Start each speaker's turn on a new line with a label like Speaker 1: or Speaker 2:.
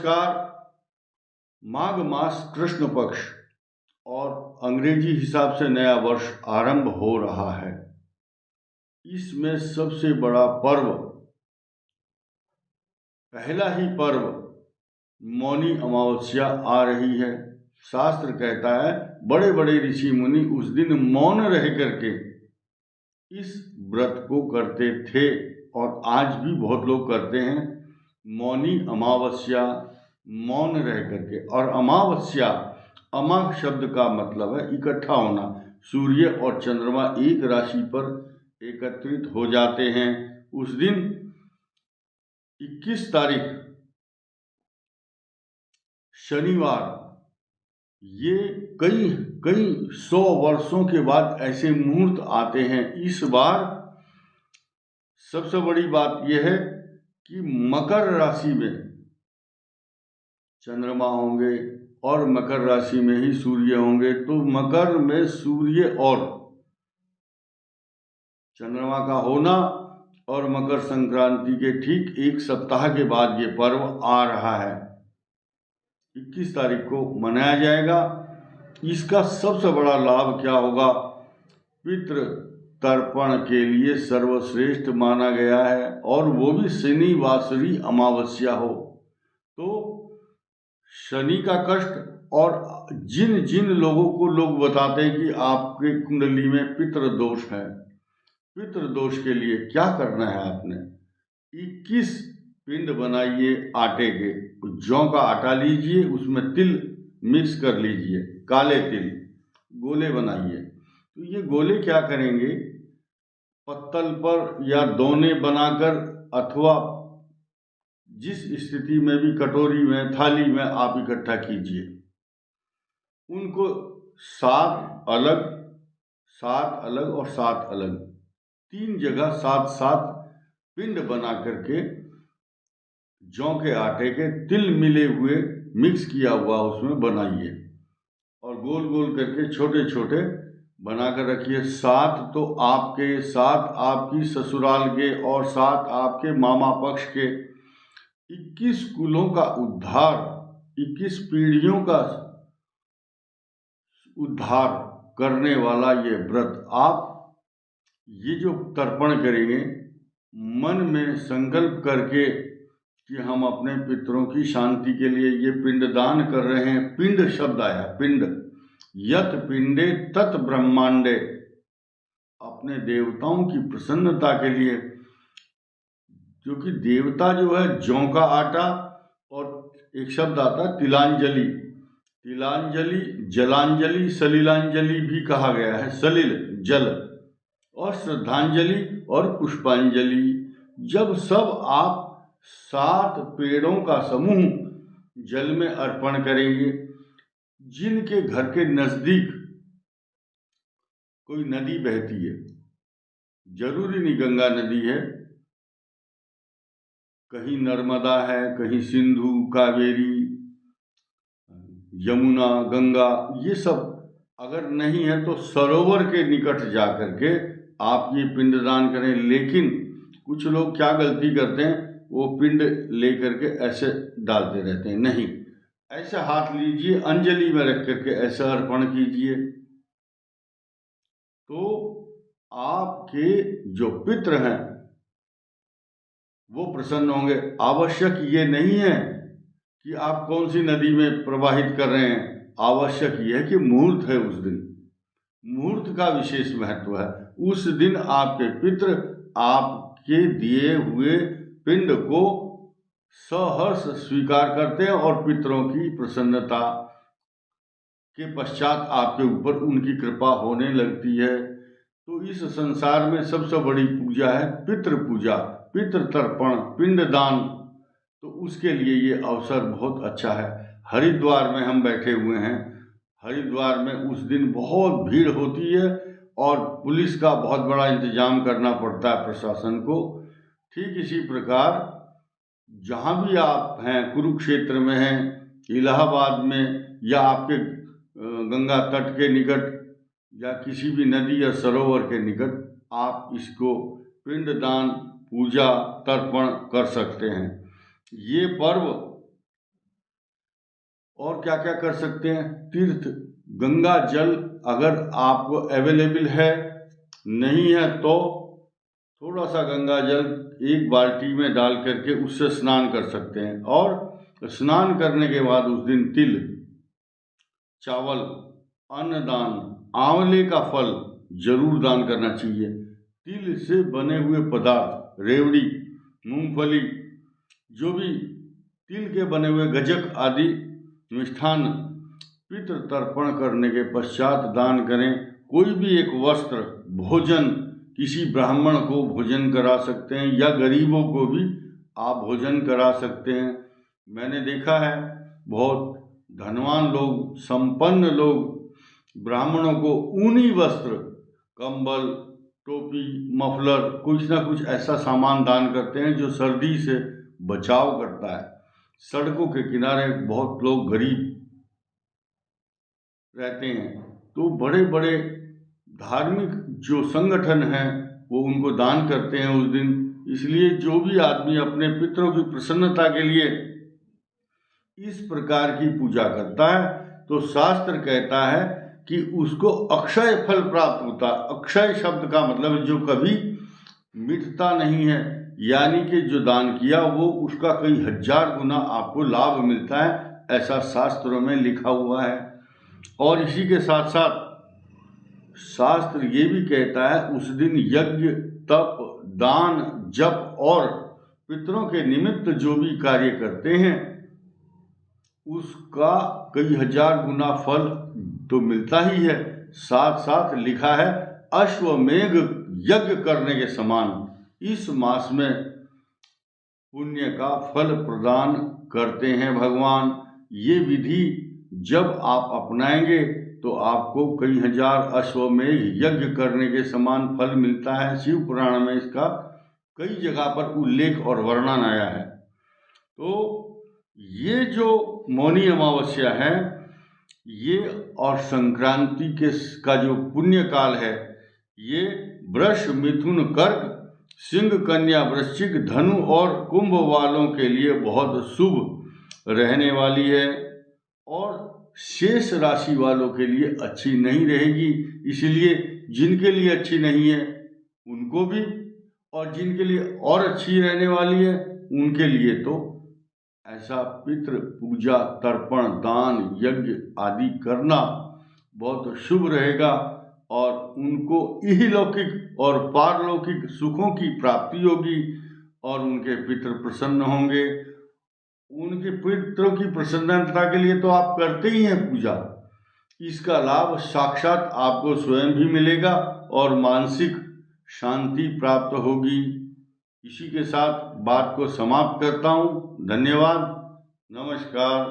Speaker 1: नमस्कार। माघ मास कृष्ण पक्ष और अंग्रेजी हिसाब से नया वर्ष आरंभ हो रहा है। इसमें सबसे बड़ा पर्व, पहला ही पर्व मौनी अमावस्या आ रही है। शास्त्र कहता है बड़े बड़े ऋषि मुनि उस दिन मौन रह करके इस व्रत को करते थे और आज भी बहुत लोग करते हैं। मौनी अमावस्या, मौन रह करके। और अमावस्या, अमा शब्द का मतलब है इकट्ठा होना। सूर्य और चंद्रमा एक राशि पर एकत्रित हो जाते हैं। उस दिन 21 तारीख शनिवार, ये कई कई 100 वर्षों के बाद ऐसे मुहूर्त आते हैं। इस बार सबसे बड़ी बात यह है कि मकर राशि में चंद्रमा होंगे और मकर राशि में ही सूर्य होंगे। तो मकर में सूर्य और चंद्रमा का होना और मकर संक्रांति के ठीक एक सप्ताह के बाद ये पर्व आ रहा है। 21 तारीख को मनाया जाएगा। इसका सबसे बड़ा लाभ क्या होगा? पितृ तर्पण के लिए सर्वश्रेष्ठ माना गया है और वो भी शनिवासरी अमावस्या हो। तो शनि का कष्ट, और जिन जिन लोगों को लोग बताते हैं कि आपके कुंडली में पितृ दोष है, पितृ दोष के लिए क्या करना है आपने? 21 पिंड बनाइए आटे के। जौ का आटा लीजिए, उसमें तिल मिक्स कर लीजिए, काले तिल, गोले बनाइए। तो ये गोले क्या करेंगे? पत्तल पर या दोने बनाकर अथवा जिस स्थिति में भी, कटोरी में, थाली में आप इकट्ठा कीजिए। उनको 7 अलग, 7 अलग और 7 अलग, 3 जगह 7-7 पिंड बना करके जौ के आटे के तिल मिले हुए मिक्स किया हुआ उसमें बनाइए और गोल गोल करके छोटे छोटे बनाकर रखिए। 7 तो आपके, 7 आपकी ससुराल के और 7 आपके मामा पक्ष के। 21 कुलों का उद्धार, 21 पीढ़ियों का उद्धार करने वाला ये व्रत। आप ये जो तर्पण करेंगे, मन में संकल्प करके कि हम अपने पितरों की शांति के लिए ये पिंडदान कर रहे हैं। पिंड शब्द आया, पिंड, यत पिंडे तत् ब्रह्मांडे, अपने देवताओं की प्रसन्नता के लिए। क्योंकि देवता जो है जौ का आटा, और एक शब्द आता है तिलांजलि, तिलांजलि, जलांजलि, सलिलांजलि भी कहा गया है। सलिल जल, और श्रद्धांजलि और पुष्पांजलि। जब सब आप 7 पेड़ों का समूह जल में अर्पण करेंगे, जिनके घर के नजदीक कोई नदी बहती है, जरूरी नहीं गंगा नदी है, कहीं नर्मदा है, कहीं सिंधु, कावेरी, यमुना, गंगा, ये सब अगर नहीं है तो सरोवर के निकट जा करके आप ये पिंडदान करें। लेकिन कुछ लोग क्या गलती करते हैं, वो पिंड लेकर के ऐसे डालते रहते हैं। नहीं, ऐसे हाथ लीजिए, अंजलि में रख करके ऐसे अर्पण कीजिए, तो आपके जो पितृ हैं वो प्रसन्न होंगे। आवश्यक ये नहीं है कि आप कौन सी नदी में प्रवाहित कर रहे हैं, आवश्यक ये है कि मुहूर्त है। उस दिन मुहूर्त का विशेष महत्व है। उस दिन आपके पितृ आपके दिए हुए पिंड को सहर्ष स्वीकार करते हैं और पितरों की प्रसन्नता के पश्चात आपके ऊपर उनकी कृपा होने लगती है। तो इस संसार में सबसे बड़ी पूजा है पितृ पूजा, पितृ तर्पण, पिंडदान। तो उसके लिए ये अवसर बहुत अच्छा है। हरिद्वार में हम बैठे हुए हैं। हरिद्वार में उस दिन बहुत भीड़ होती है और पुलिस का बहुत बड़ा इंतजाम करना पड़ता है प्रशासन को। ठीक इसी प्रकार जहाँ भी आप हैं, कुरुक्षेत्र में हैं, इलाहाबाद में, या आपके गंगा तट के निकट या किसी भी नदी या सरोवर के निकट, आप इसको पिंडदान, पूजा, तर्पण कर सकते हैं। ये पर्व और क्या क्या कर सकते हैं? तीर्थ, गंगा जल अगर आपको अवेलेबल है, नहीं है तो थोड़ा सा गंगा जल एक बाल्टी में डाल करके उससे स्नान कर सकते हैं। और स्नान करने के बाद उस दिन तिल, चावल, अन्नदान, आंवले का फल जरूर दान करना चाहिए। तिल से बने हुए पदार्थ, रेवड़ी, मूंगफली, जो भी तिल के बने हुए गजक आदि मिष्ठान पितृ तर्पण करने के पश्चात दान करें। कोई भी एक वस्त्र, भोजन, किसी ब्राह्मण को भोजन करा सकते हैं या गरीबों को भी आप भोजन करा सकते हैं। मैंने देखा है बहुत धनवान लोग, संपन्न लोग ब्राह्मणों को ऊनी वस्त्र, कंबल, टोपी, मफलर, कुछ ना कुछ ऐसा सामान दान करते हैं जो सर्दी से बचाव करता है। सड़कों के किनारे बहुत लोग गरीब रहते हैं, तो बड़े बड़े धार्मिक जो संगठन हैं वो उनको दान करते हैं उस दिन। इसलिए जो भी आदमी अपने पितरों की प्रसन्नता के लिए इस प्रकार की पूजा करता है तो शास्त्र कहता है कि उसको अक्षय फल प्राप्त होता है। अक्षय शब्द का मतलब जो कभी मिटता नहीं है, यानी कि जो दान किया वो उसका कई हजार गुना आपको लाभ मिलता है, ऐसा शास्त्रों में लिखा हुआ है। और इसी के साथ साथ शास्त्र ये भी कहता है उस दिन यज्ञ, तप, दान, जप और पितरों के निमित्त जो भी कार्य करते हैं उसका कई हजार गुना फल तो मिलता ही है, साथ साथ लिखा है अश्वमेघ यज्ञ करने के समान इस मास में पुण्य का फल प्रदान करते हैं भगवान। ये विधि जब आप अपनाएंगे तो आपको कई हजार अश्वमेघ यज्ञ करने के समान फल मिलता है। शिव पुराण में इसका कई जगह पर उल्लेख और वर्णन आया है। तो ये जो मौनी अमावस्या है ये और संक्रांति का जो पुण्य काल है, ये वृष, मिथुन, कर्क, सिंह, कन्या, वृश्चिक, धनु और कुंभ वालों के लिए बहुत शुभ रहने वाली है और शेष राशि वालों के लिए अच्छी नहीं रहेगी। इसलिए जिनके लिए अच्छी नहीं है उनको भी, और जिनके लिए और अच्छी रहने वाली है उनके लिए तो ऐसा पितृ पूजा, तर्पण, दान, यज्ञ आदि करना बहुत शुभ रहेगा और उनको इहलौकिक और पारलौकिक सुखों की प्राप्ति होगी और उनके पितृ प्रसन्न होंगे। उनके पितरों की प्रसन्नता के लिए तो आप करते ही हैं पूजा, इसका लाभ साक्षात आपको स्वयं भी मिलेगा और मानसिक शांति प्राप्त होगी। इसी के साथ बात को समाप्त करता हूँ। धन्यवाद, नमस्कार।